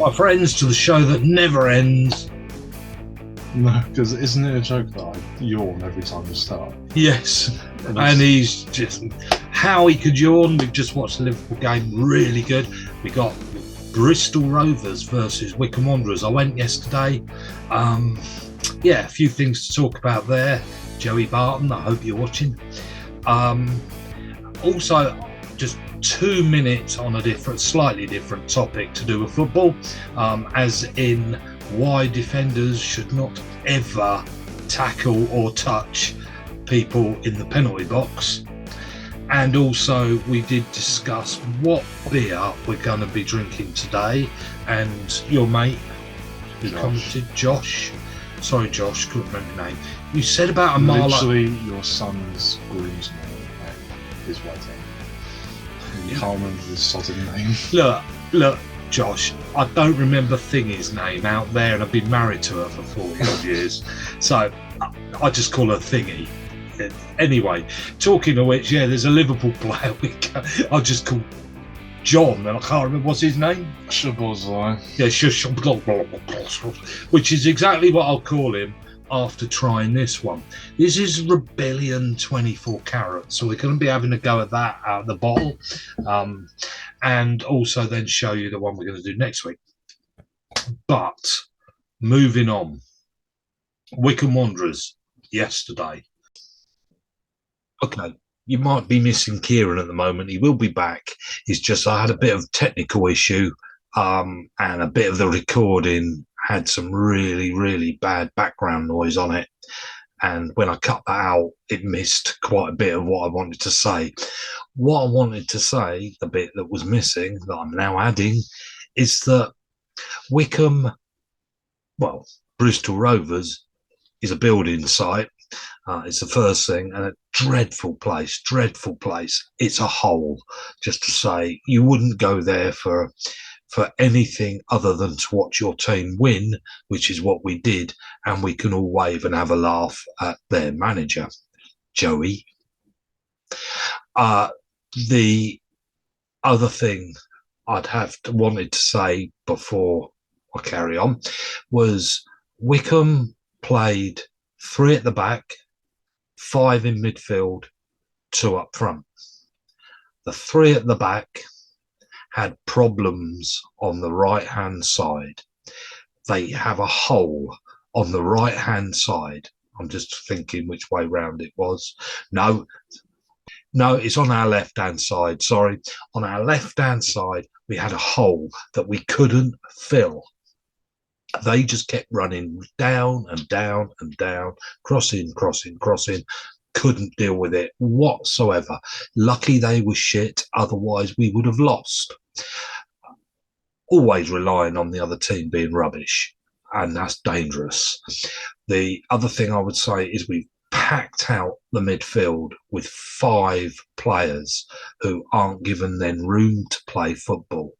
my friends, to the show that never ends. No, because isn't it a joke that I yawn every time we start? Yes, and he's just how he could yawn. We've just watched the Liverpool game, really good. We got Bristol Rovers versus Wycombe Wanderers. I went yesterday. A few things to talk about there. Joey Barton, I hope you're watching. Also, just 2 minutes on a slightly different topic to do with football, as in why defenders should not ever tackle or touch people in the penalty box. And also we did discuss what beer we're going to be drinking today, and your mate who commented, Josh, sorry Josh, couldn't remember your name, you said about a Marlow. Literally your son's groomsman is waiting. You can't remember his sodding name. Look, Josh, I don't remember Thingy's name out there, and I've been married to her for 40 odd years, so I just call her Thingy. Anyway, talking of which, there's a Liverpool player I just call John, and I can't remember what's his name. Chairboys. Which is exactly what I'll call him after trying this one. This is Rebellion 24 Carat, so we're going to be having a go at that out of the bottle, and also then show you the one we're going to do next week. But moving on, Wycombe Wanderers yesterday. Okay, you might be missing Kieran at the moment. He will be back. It's just I had a bit of technical issue, and a bit of the recording had some really, really bad background noise on it. And when I cut that out, it missed quite a bit of what I wanted to say. What I wanted to say, the bit that was missing, that I'm now adding, is that Bristol Rovers is a building site. It's the first thing, and a dreadful place. It's a hole, just to say. You wouldn't go there for anything other than to watch your team win, which is what we did, and we can all wave and have a laugh at their manager, Joey. The other thing I'd wanted to say before I carry on was Wycombe played 3 at the back, 5 in midfield, 2 up front. The 3 at the back had problems on the right-hand side. They have a hole on the right-hand side. I'm just thinking which way round it was. No, it's on our left-hand side, sorry. On our left-hand side, we had a hole that we couldn't fill. They just kept running down and down and down, crossing. Couldn't deal with it whatsoever. Lucky they were shit, otherwise we would have lost. Always relying on the other team being rubbish, and that's dangerous. The other thing I would say is we've packed out the midfield with 5 players who aren't given then room to play football,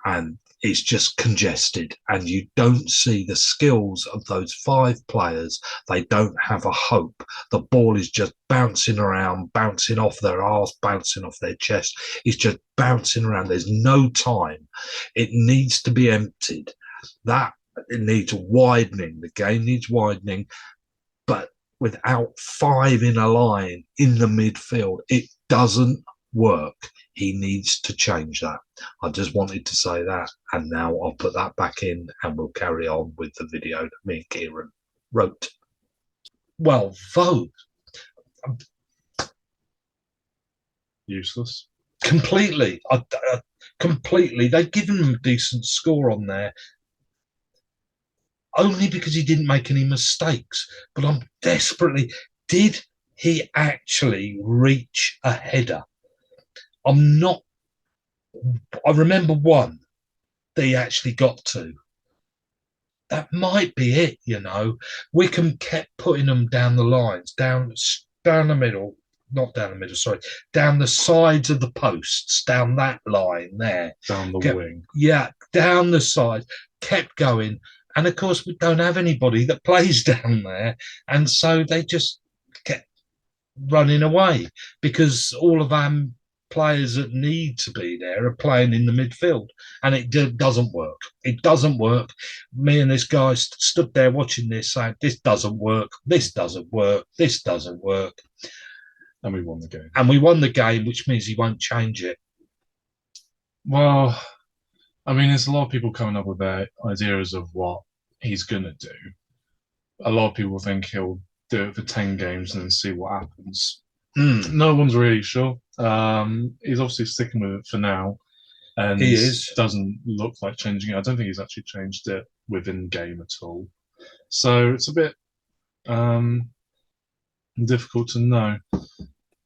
and it's just congested, and you don't see the skills of those 5 players. They don't have a hope. The ball is just bouncing around, bouncing off their arse, bouncing off their chest. It's just bouncing around. There's no time. It needs to be emptied. It needs widening. The game needs widening, but without 5 in a line in the midfield, it doesn't work. He needs to change that. I just wanted to say that, and now I'll put that back in, and we'll carry on with the video that me and Kieran wrote. Well, vote. Useless. Completely. Completely. They've given him a decent score on there, only because he didn't make any mistakes. But I'm desperately... Did he actually reach a header? I remember one that he actually got to. That might be it, you know. Wycombe kept putting them down the lines, down the middle, not down the middle, sorry, down the sides of the posts, down that line there. Down the wing. Yeah, down the side, kept going. And of course, we don't have anybody that plays down there. And so they just kept running away because all of them players that need to be there are playing in the midfield, and it doesn't work. It doesn't work. Me and this guy stood there watching this, saying, "This doesn't work. This doesn't work. This doesn't work." And we won the game. And we won the game, which means he won't change it. Well, I mean, there's a lot of people coming up with their ideas of what he's going to do. A lot of people think he'll do it for 10 games and then see what happens. No one's really sure. He's obviously sticking with it for now. And He is. Doesn't look like changing it. I don't think he's actually changed it within game at all. So it's a bit difficult to know.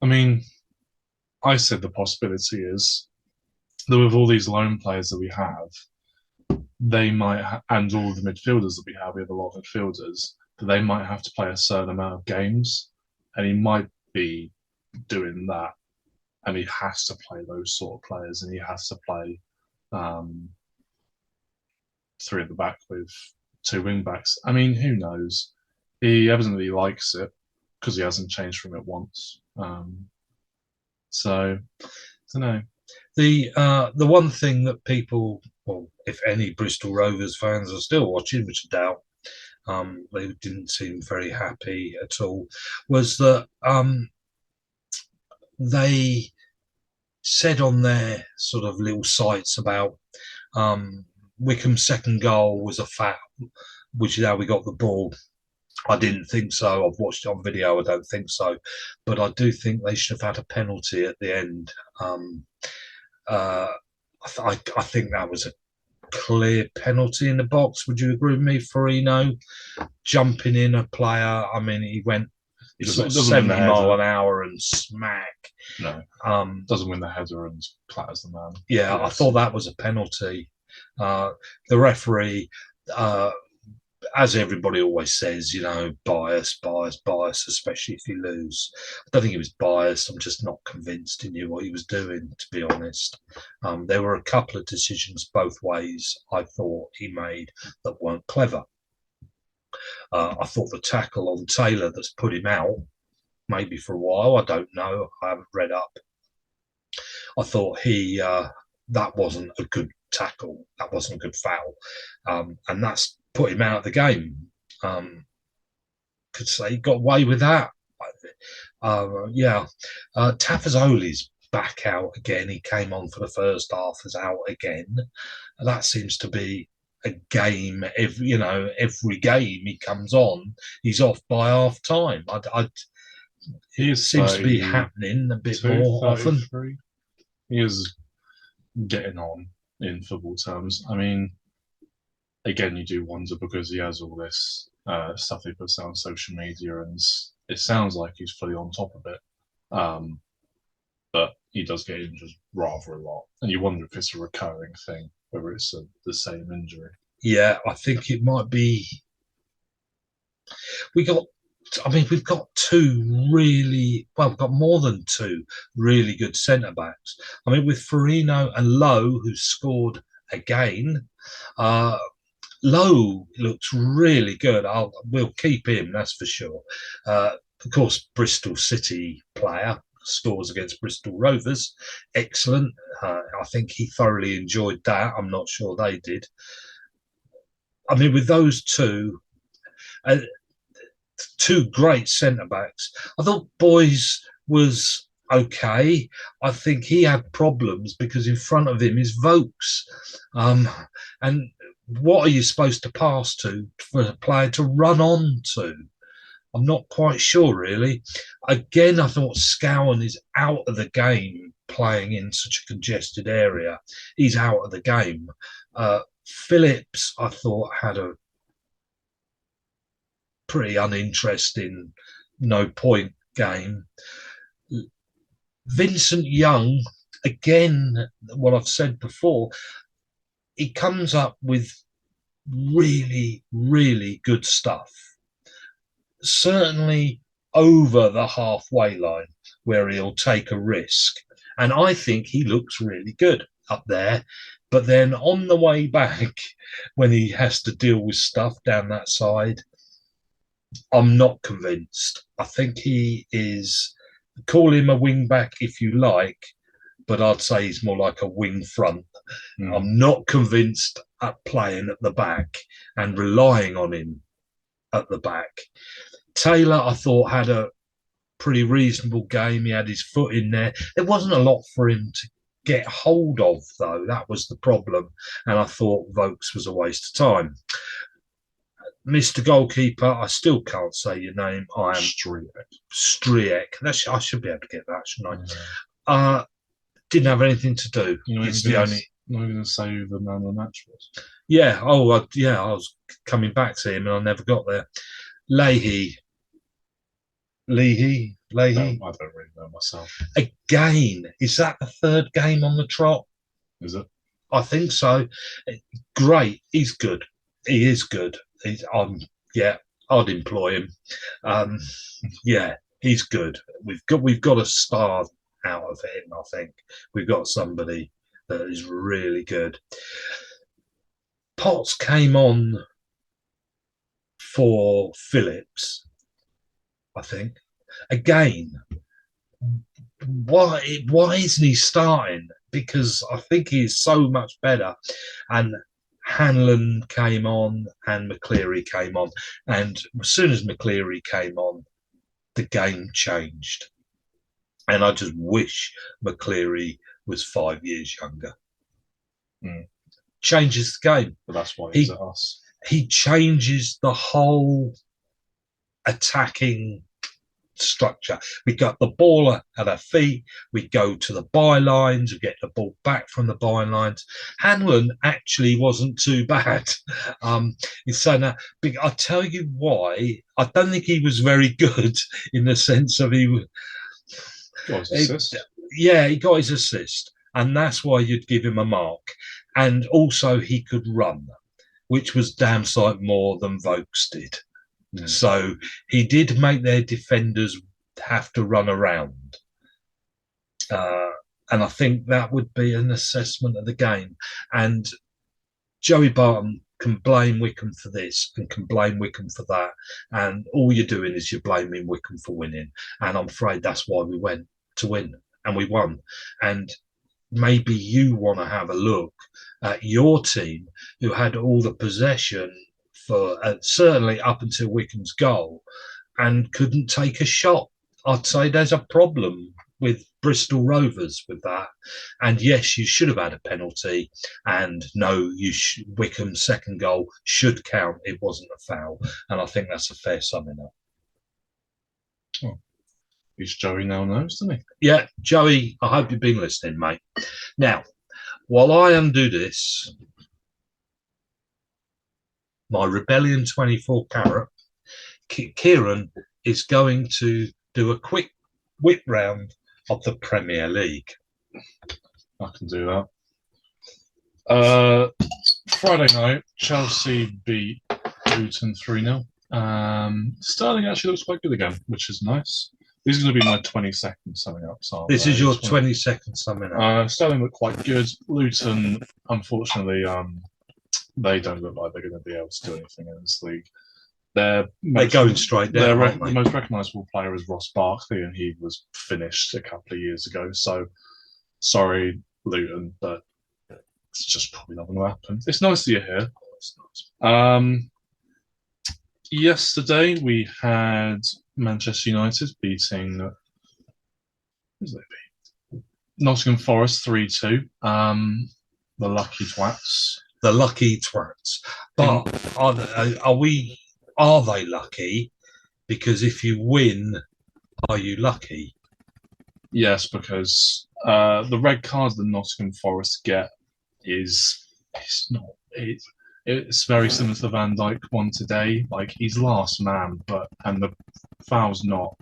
I mean, I said the possibility is that with all these loan players that we have, they might, and all the midfielders that we have a lot of midfielders, that they might have to play a certain amount of games, and he might be doing that, and he has to play those sort of players, and he has to play three at the back with two wing backs. I mean, who knows? He evidently likes it because he hasn't changed from it once. So, I don't know. The one thing that people, well, if any Bristol Rovers fans are still watching, which I doubt, they didn't seem very happy at all, was that they said on their sort of little sites about Wycombe's second goal was a foul, which is how we got the ball. I didn't think so. I've watched it on video. I don't think so. But I do think they should have had a penalty at the end. I think that was a clear penalty in the box. Would you agree with me, Farino? Jumping in a player. I mean, he went sort of 70 mile an hour and smack. No. Doesn't win the header and clatters the man. Yeah, yes. I thought that was a penalty. The referee, as everybody always says, bias, especially if you lose. I don't think he was biased. I'm just not convinced he knew what he was doing, to be honest. There were a couple of decisions both ways I thought he made that weren't clever. I thought the tackle on Taylor that's put him out, maybe for a while, I don't know, I haven't read up. I thought that wasn't a good tackle, that wasn't a good foul, and that's put him out of the game. Could say he got away with that. Tafazoli's back out again. He came on for the first half, is out again. That seems to be a game. Every game he comes on, he's off by half time. It seems to be happening a bit more often. He is getting on in football terms. I mean, again, you do wonder because he has all this stuff he puts out on social media, and it sounds like he's fully on top of it. But he does get injured rather a lot, and you wonder if it's a recurring thing, whether it's the same injury. Yeah, I think it might be. We've got we've got more than two really good centre backs. I mean, with Farino and Lowe, who scored again. Lowe looks really good. We'll keep him, that's for sure. Of course, Bristol City player, scores against Bristol Rovers. Excellent. I think he thoroughly enjoyed that. I'm not sure they did. I mean, with those two great centre-backs, I thought Boys was okay. I think he had problems because in front of him is Vokes. And what are you supposed to pass to for a player to run on to? I'm not quite sure, really. Again, I thought Scowen is out of the game playing in such a congested area. He's out of the game. Phillips, I thought, had a pretty uninteresting, no-point game. Vincent Young, again, what I've said before, he comes up with really, really good stuff. Certainly over the halfway line where he'll take a risk. And I think he looks really good up there. But then on the way back, when he has to deal with stuff down that side, I'm not convinced. I think he is, call him a wing back if you like, but I'd say he's more like a wing front. Mm. I'm not convinced at playing at the back and relying on him at the back. Taylor, I thought, had a pretty reasonable game. He had his foot in there. There wasn't a lot for him to get hold of, though. That was the problem. And I thought Vokes was a waste of time. Mr. Goalkeeper, I still can't say your name. I am Striek. I should be able to get that, shouldn't I? Didn't have anything to do. It's the only. Not even going to say who the man of the match was. Yeah. Oh, yeah. I was coming back to him, and I never got there. Leahy. No, I don't really know myself. Again, is that the third game on the trot? Is it? I think so. Great. He's good. He is good. I'd employ him. Yeah, he's good. We've got a star out of him. I think we've got somebody that is really good. Potts came on for Phillips, I think. Again, why isn't he starting? Because I think he's so much better. And Hanlon came on and McCleary came on. And as soon as McCleary came on, the game changed. And I just wish McCleary was 5 years younger. Changes the game. But that's why he's at us. He changes the whole attacking structure. We got the ball at our feet. We go to the bylines. We get the ball back from the bylines. Hanlon actually wasn't too bad. I'll tell you why. I don't think he was very good in the sense of he got his assist. Yeah, he got his assist, and that's why you'd give him a mark. And also, he could run, which was damn sight more than Vokes did. So he did make their defenders have to run around. And I think that would be an assessment of the game. And Joey Barton can blame Wycombe for this and can blame Wycombe for that. And all you're doing is you're blaming Wycombe for winning. And I'm afraid that's why we went to win. And we won. And maybe you want to have a look at your team who had all the possession for certainly up until Wycombe's goal and couldn't take a shot. I'd say there's a problem with Bristol Rovers with that. And yes, you should have had a penalty. And no, Wycombe's second goal should count. It wasn't a foul. And I think that's a fair summing up. Oh, each Joey now knows, doesn't he? Yeah, Joey, I hope you've been listening, mate. Now, while I undo this, my Rebellion 24 Carat, Kieran is going to do a quick whip round of the Premier League. I can do that. Friday night, Chelsea beat Luton 3-0. Sterling actually looks quite good again, which is nice. This is going to be my 20-second summing up. So this is your 20-second summing up. Sterling looked quite good. Luton, unfortunately, they don't look like they're going to be able to do anything in this league. They're going straight down. The most recognisable player is Ross Barkley, and he was finished a couple of years ago. So, sorry, Luton, but it's just probably not going to happen. It's nice that you're here. Yesterday, we had Manchester United beating Nottingham Forest 3-2. The lucky twats. The lucky twats. But are they lucky? Because if you win, are you lucky? Yes, because the red cards that Nottingham Forest get it's very similar to the Van Dijk one today. Like, he's last man, and the foul's not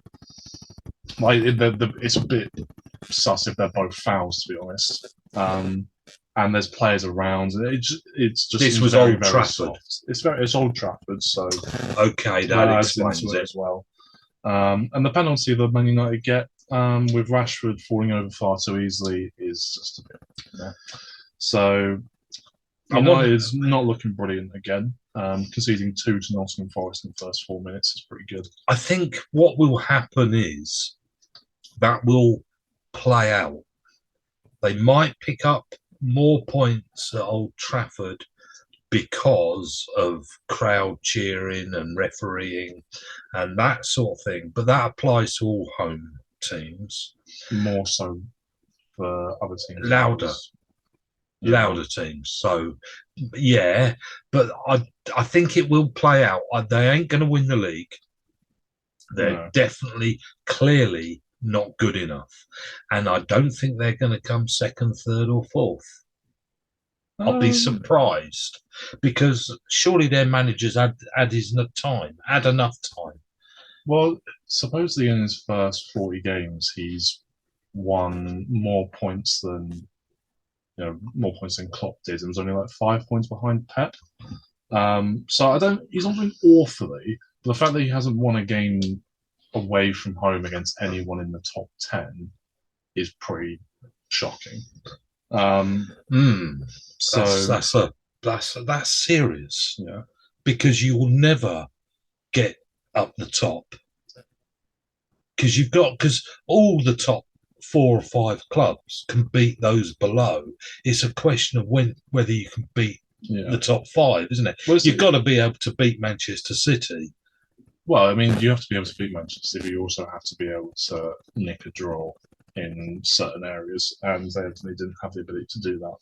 like it's a bit sus if they're both fouls, to be honest. And there's players around. It's just this was very, Old very Trafford. Soft. It's Old Trafford, so okay, that explains it as well. And the penalty that Man United get with Rashford falling over far too easily is just a bit. So United's not looking brilliant again. Conceding 2 to Nottingham Forest in the first 4 minutes is pretty good. I think what will happen is that will play out. They might pick up more points at Old Trafford because of crowd cheering and refereeing and that sort of thing. But that applies to all home teams. More so for other teams. Louder teams. So, yeah, but I think it will play out. They ain't going to win the league. They're definitely, clearly not good enough. And I don't think they're going to come second, third, or fourth. I'll be surprised because surely their managers had enough time. Well, supposedly in his first 40 games, he's won more points than Klopp did, and was only like 5 points behind Pep. So he's not doing awfully, but the fact that he hasn't won a game away from home against anyone in the top 10 is pretty shocking. So that's serious. Yeah, because you will never get up the top because all the top 4 or 5 clubs can beat those below. It's a question of whether you can beat the top 5, isn't it? Well, you've got to be able to beat Manchester City. Well, I mean, you have to be able to beat Manchester City, but you also have to be able to nick a draw in certain areas, and they didn't have the ability to do that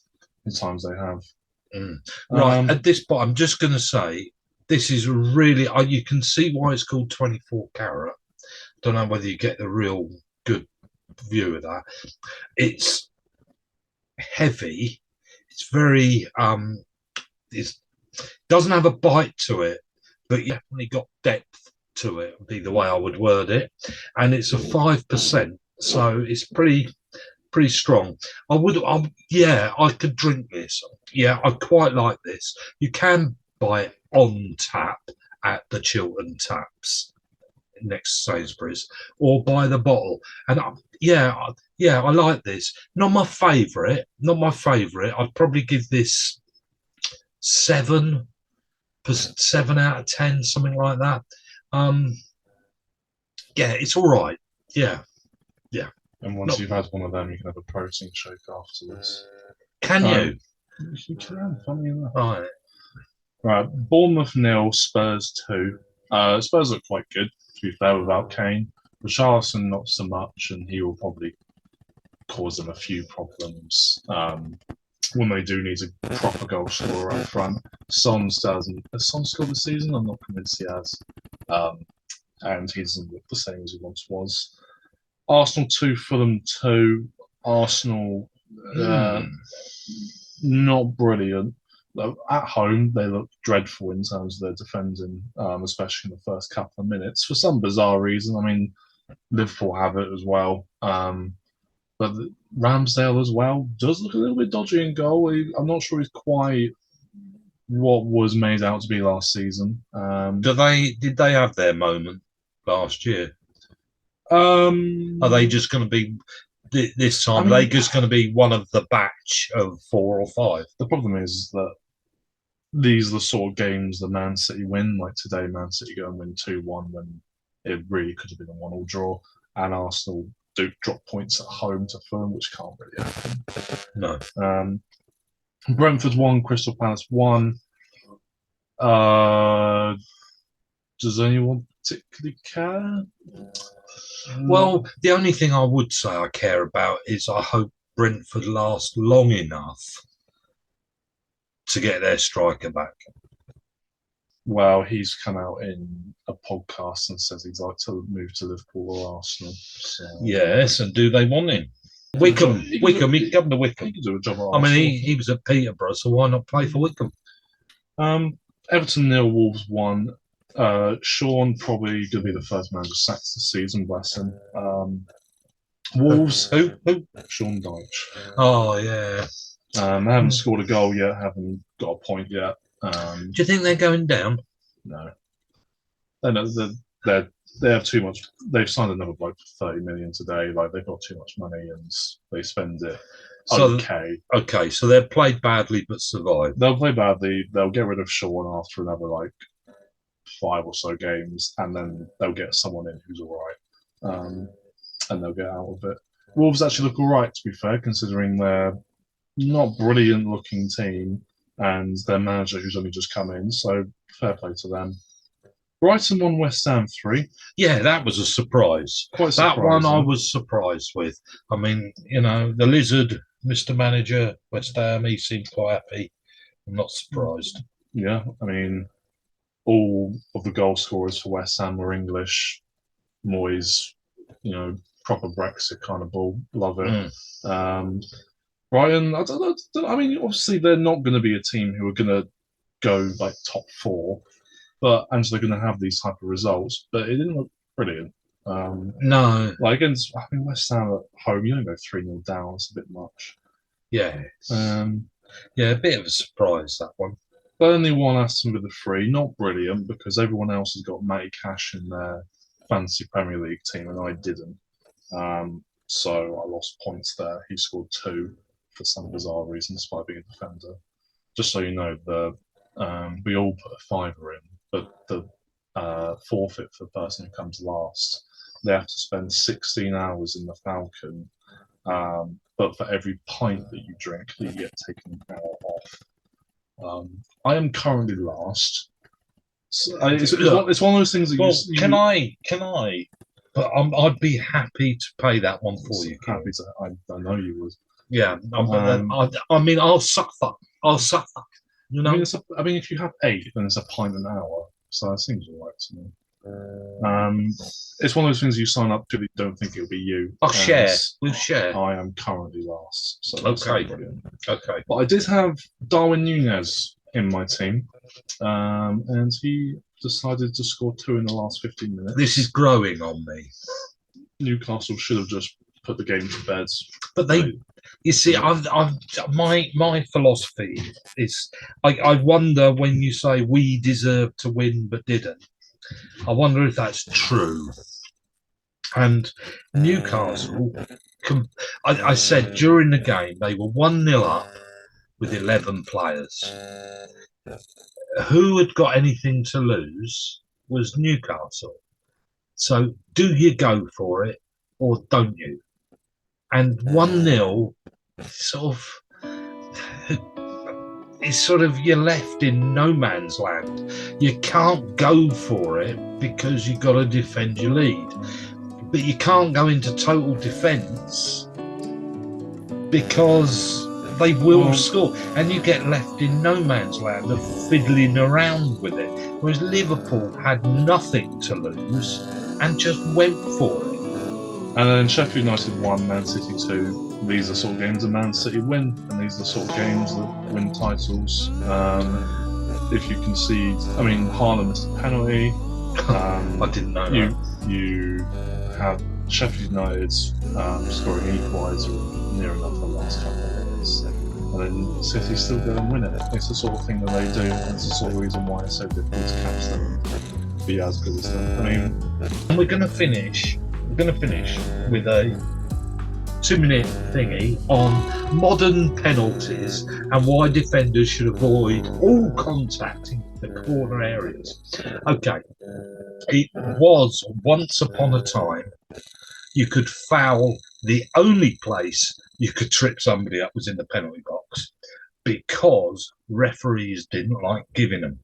in times they have. Right, at this point, I'm just going to say, this is really, you can see why it's called 24 Carat. Don't know whether you get the real good view of that. It's heavy. It's very, it doesn't have a bite to it, but you definitely got depth to it, would be the way I would word it. And it's a 5%, so it's pretty strong. I could drink this. Yeah, I quite like this. You can buy it on tap at the Chiltern Taps next to Sainsbury's, or buy the bottle. And I like this. Not my favourite. I'd probably give this 7 out of 10, something like that. It's all right. Yeah. And once you've had one of them, you can have a protein shake afterwards. Can you? You can, funny enough. Right. Bournemouth 0, Spurs 2. Spurs look quite good, to be fair, without Kane. Richarlison not so much, and he will probably cause them a few problems when they do need a proper goal scorer up front. Son doesn't. Has Son scored this season? I'm not convinced he has. And he doesn't look the same as he once was. Arsenal 2, Fulham 2. Arsenal not brilliant. At home, they look dreadful in terms of their defending, especially in the first couple of minutes. For some bizarre reason, I mean, Liverpool have it as well. But Ramsdale as well does look a little bit dodgy in goal. I'm not sure he's quite what was made out to be last season. Did they have their moment last year? Are they just going to be this time? Are they just going to be one of the batch of 4 or 5? The problem is that these are the sort of games that Man City win. Like today, Man City go and win 2-1 when it really could have been a 1-1 draw, and Arsenal do drop points at home to Fulham, which can't really happen. No. Brentford 1, Crystal Palace 1. Does anyone particularly care? Well, the only thing I would say I care about is I hope Brentford last long enough to get their striker back. Well, he's come out in a podcast and says he'd like to move to Liverpool or Arsenal. So. Yes, and do they want him? Wycombe, he can come to Wycombe. He can do a job at Arsenal. I mean, he was at Peterborough, so why not play for Wycombe? Everton 0, Wolves 1. Sean probably going to be the first manager sacked this season, bless him. Wolves, who? Sean Dyche. Oh, yeah. They haven't scored a goal yet, haven't got a point yet. Do you think they're going down? No. They have too much. They've signed another bloke for 30 million today. Like, they've got too much money and they spend it. Okay, so they've played badly but survived. They'll play badly. They'll get rid of Sean after another 5 or so games, and then they'll get someone in who's all right. and they'll get out of it. Wolves actually look all right, to be fair, considering they're not brilliant looking team and their manager who's only just come in. So fair play to them. Brighton won West Ham 3. Yeah, that was a surprise. Quite That one I surprising. was surprised with. I mean, the Lizard, Mr. Manager, West Ham, he seemed quite happy. I'm not surprised. Yeah, I mean, all of the goal scorers for West Ham were English. Moyes, proper Brexit kind of ball. Love it. Brighton, I mean, obviously they're not going to be a team who are going to go like top 4, and they're going to have these type of results. But it didn't look brilliant. No. Like against, West Ham at home, you don't go 3-0 down. It's a bit much. Yeah. Yeah, a bit of a surprise, that one. Burnley won Aston Villa 3. Not brilliant because everyone else has got Matty Cash in their fantasy Premier League team and I didn't. So I lost points there. He scored 2 for some bizarre reason, despite being a defender. Just so you know, we all put a fiver in, but the forfeit for the person who comes last, they have to spend 16 hours in the Falcon. But for every pint that you drink, you get taken an hour off. I am currently last. So it's one of those things that Can I? But I'd be happy to pay that one for you. Happy to. I know you would. Yeah. I mean, I'll suffer. I mean, if you have 8, then it's a pint an hour. So that seems all right to me. It's one of those things you sign up to that you don't think it'll be you. We'll share. I am currently last. So okay. Brilliant. Okay. But I did have Darwin Núñez in my team. And he decided to score 2 in the last 15 minutes. This is growing on me. Newcastle should have just put the game to bed. But you see, my philosophy is, I wonder when you say we deserved to win but didn't. I wonder if that's true. And Newcastle, I said during the game they were 1-0 up with 11 players. Who had got anything to lose was Newcastle. So do you go for it or don't you? And 1-0 sort of you're left in no man's land. You can't go for it because you've got to defend your lead. But you can't go into total defence because they will score, and you get left in no man's land of fiddling around with it. Whereas Liverpool had nothing to lose and just went for it. And then Sheffield United won, Man City 2. These are the sort of games that Man City win, and these are the sort of games that win titles. If you concede, Haaland missed a penalty. I didn't know that. You have Sheffield United scoring an equaliser near enough the last couple of minutes. And then City still go and win it. It's the sort of thing that they do, and it's the sort of reason why it's so difficult to catch them and be as good as them. And we're going to finish with a 2-minute thingy on modern penalties and why defenders should avoid all contact in the corner areas. Okay, it was once upon a time you could foul, the only place you could trip somebody up was in the penalty box because referees didn't like giving them.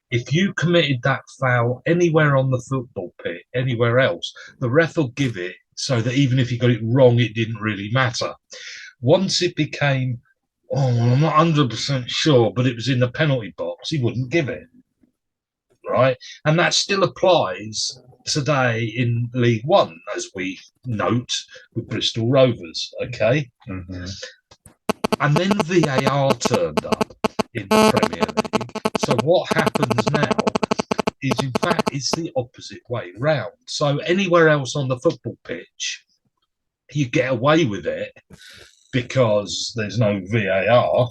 If you committed that foul anywhere on the football pitch, anywhere else, the ref will give it so that even if you got it wrong, it didn't really matter. Once it became, I'm not 100% sure, but it was in the penalty box, he wouldn't give it. Right? And that still applies today in League One, as we note with Bristol Rovers. Okay? Mm-hmm. And then VAR turned up in the Premier League. So what happens now is, in fact, it's the opposite way round. So anywhere else on the football pitch, you get away with it because there's no VAR.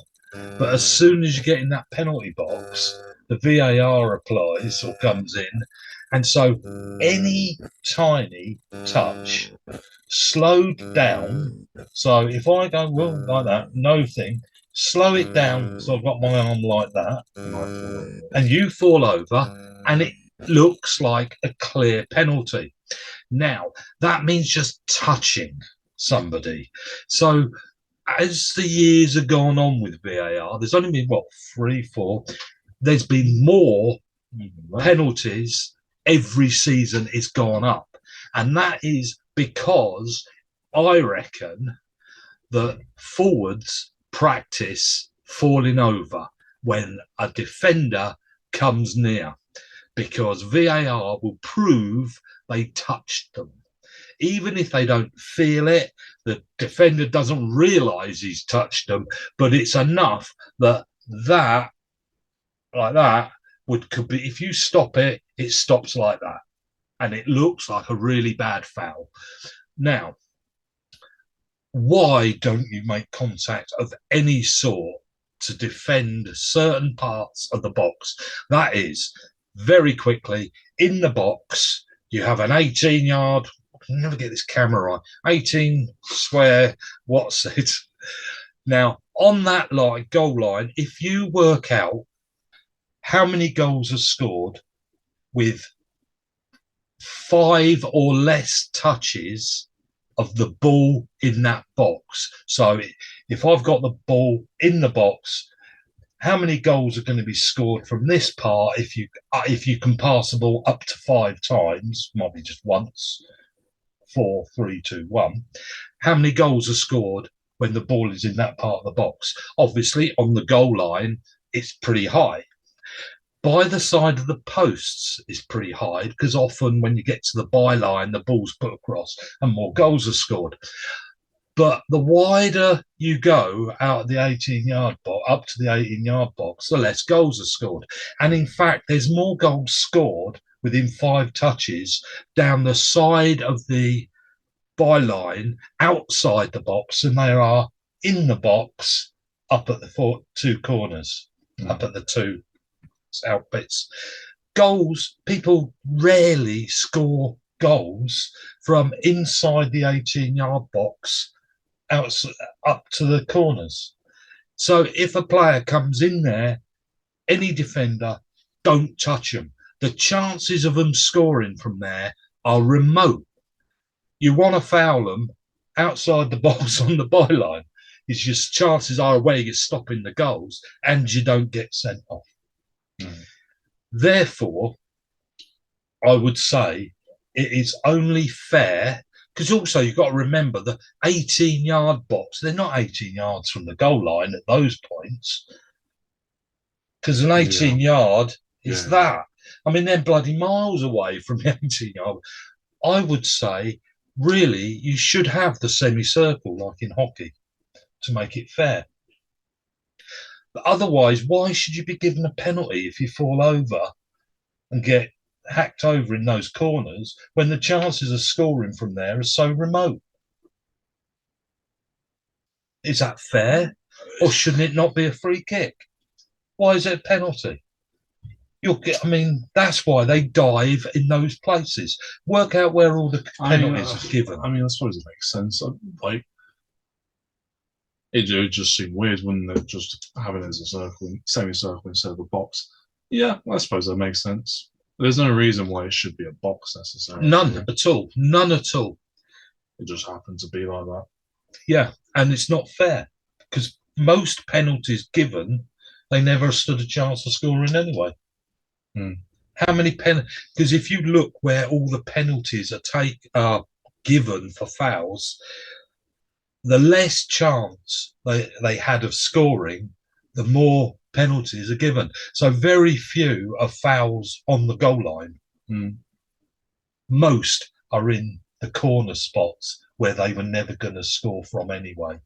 But as soon as you get in that penalty box, the VAR applies or comes in. And so any tiny touch slowed down. So if I go, like that, no thing, slow it down. So I've got my arm like that. And you fall over and it looks like a clear penalty. Now, that means just touching somebody. So as the years have gone on with VAR, there's only been, 3, 4, there's been more penalties every season. It's gone up. And that is because I reckon that forwards practice falling over when a defender comes near, because VAR will prove they touched them. Even if they don't feel it, the defender doesn't realise he's touched them, but it's enough that could be, if you stop it, it stops like that. And it looks like a really bad foul. Now, why don't you make contact of any sort to defend certain parts of the box? That is, very quickly, in the box, you have an 18-yard, I can never get this camera right, 18 square, what's it? Now, on that goal line, if you work out how many goals are scored with 5 or less touches of the ball in that box. So if I've got the ball in the box, how many goals are going to be scored from this part if you can pass the ball up to 5 times, might be just once, 4, 3, 2, 1. How many goals are scored when the ball is in that part of the box? Obviously, on the goal line, it's pretty high. By the side of the posts is pretty high, because often when you get to the byline, the ball's put across and more goals are scored. But the wider you go out of the 18-yard box, up to the 18-yard box, the less goals are scored. And in fact, there's more goals scored within 5 touches down the side of the byline outside the box than there are in the box up at the 2 corners, up at the 2 out bits. Goals, people rarely score goals from inside the 18-yard box up to the corners. So if a player comes in there, any defender, don't touch them. The chances of them scoring from there are remote. You want to foul them outside the box on the byline. It's just chances are where you're stopping the goals and you don't get sent off. Therefore, I would say it is only fair, because also you've got to remember the 18-yard box, they're not 18 yards from the goal line at those points, because an 18-yard is that. I mean, they're bloody miles away from the 18-yard. I would say, really, you should have the semicircle like in hockey to make it fair. But otherwise, why should you be given a penalty if you fall over and get hacked over in those corners when the chances of scoring from there are so remote? Is that fair? Or shouldn't it not be a free kick? Why is it a penalty? That's why they dive in those places. Work out where all the penalties are given. I suppose it makes sense. It would just seem weird, wouldn't it, just having it as a semicircle instead of a box? Yeah, I suppose that makes sense. There's no reason why it should be a box necessarily. None at all. None at all. It just happened to be like that. Yeah, and it's not fair, because most penalties given, they never stood a chance of scoring anyway. How many because if you look where all the penalties are given for fouls, the less chance they had of scoring, the more penalties are given. So very few are fouls on the goal line. Most are in the corner spots where they were never going to score from anyway.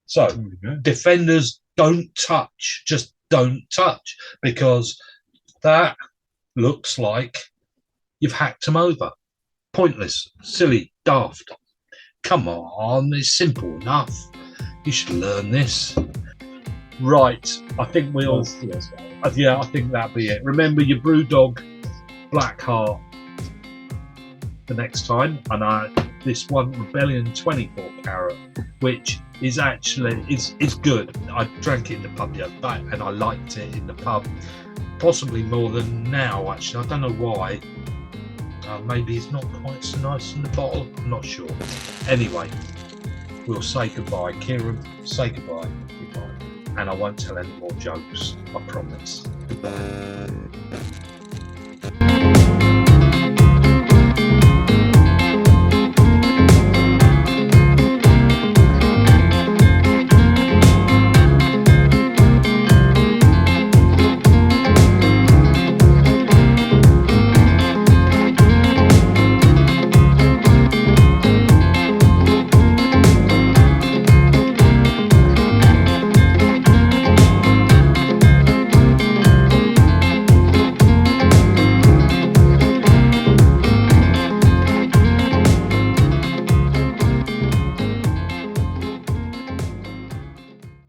So defenders, don't touch, just don't touch, because that looks like you've hacked them over. Pointless, silly, daft. Come on, it's simple enough. You should learn this. Right, I think I think that'll be it. Remember your Brewdog Black Heart the next time, and this one Rebellion 24 Carat, which is actually it's good. I drank it in the pub the other day and I liked it in the pub. possibly more than now. Actually, I don't know why. Maybe it's not quite so nice in the bottle. I'm not sure. Anyway, we'll say goodbye. Kieran, say goodbye. Goodbye. And I won't tell any more jokes. I promise. Goodbye.